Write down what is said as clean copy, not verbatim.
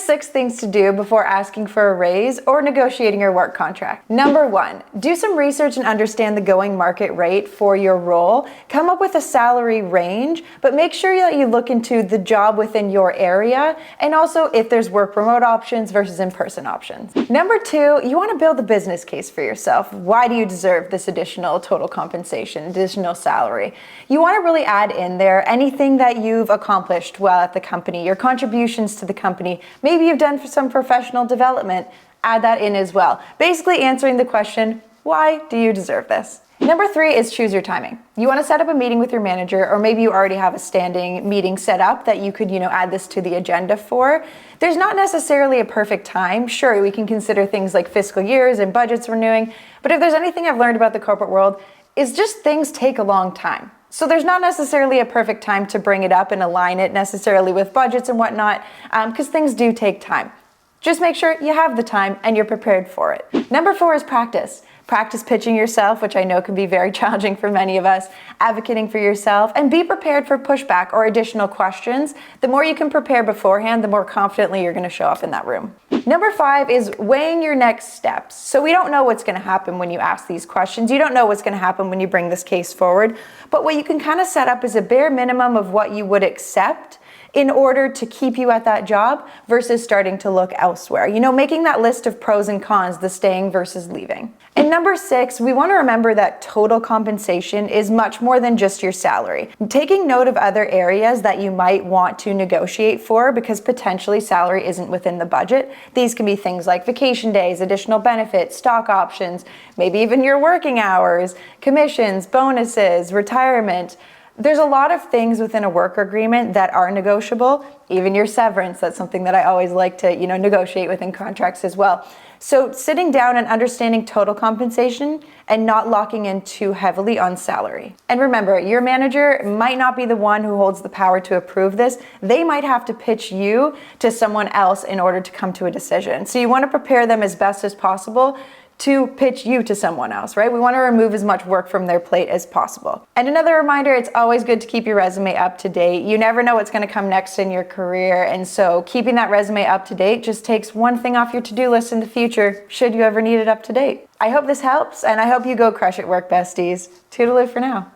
6 things to do before asking for a raise or negotiating your work contract. Number 1, do some research and understand the going market rate for your role. Come up with a salary range, but make sure that you look into the job within your area and also if there's work remote options versus in-person options. Number 2, you want to build a business case for yourself. Why do you deserve this additional total compensation, additional salary? You want to really add in there anything that you've accomplished while at the company, your contributions to the company. Maybe you've done some professional development. Add that in as well. Basically answering the question, why do you deserve this? Number 3 is choose your timing. You want to set up a meeting with your manager, or maybe you already have a standing meeting set up that you could, add this to the agenda for. There's not necessarily a perfect time. Sure, we can consider things like fiscal years and budgets renewing, but if there's anything I've learned about the corporate world, is just things take a long time. So there's not necessarily a perfect time to bring it up and align it necessarily with budgets and whatnot, because things do take time. Just make sure you have the time and you're prepared for it. Number 4 is practice. Practice pitching yourself, which I know can be very challenging for many of us, advocating for yourself, and be prepared for pushback or additional questions. The more you can prepare beforehand, the more confidently you're going to show up in that room. Number 5 is weighing your next steps. So we don't know what's going to happen when you ask these questions. You don't know what's going to happen when you bring this case forward. But what you can kind of set up is a bare minimum of what you would accept in order to keep you at that job versus starting to look elsewhere. Making that list of pros and cons, the staying versus leaving. And number 6, we want to remember that total compensation is much more than just your salary. Taking note of other areas that you might want to negotiate for because potentially salary isn't within the budget. These can be things like vacation days, additional benefits, stock options, maybe even your working hours, commissions, bonuses, retirement. There's a lot of things within a work agreement that are negotiable, even your severance. That's something that I always like to, negotiate within contracts as well. So sitting down and understanding total compensation and not locking in too heavily on salary. And remember, your manager might not be the one who holds the power to approve this. They might have to pitch you to someone else in order to come to a decision. So you want to prepare them as best as possible to pitch you to someone else, right? We want to remove as much work from their plate as possible. And another reminder, it's always good to keep your resume up to date. You never know what's going to come next in your career. And so keeping that resume up to date just takes one thing off your to-do list in the future, should you ever need it up to date. I hope this helps, and I hope you go crush it, work besties. Toodaloo for now.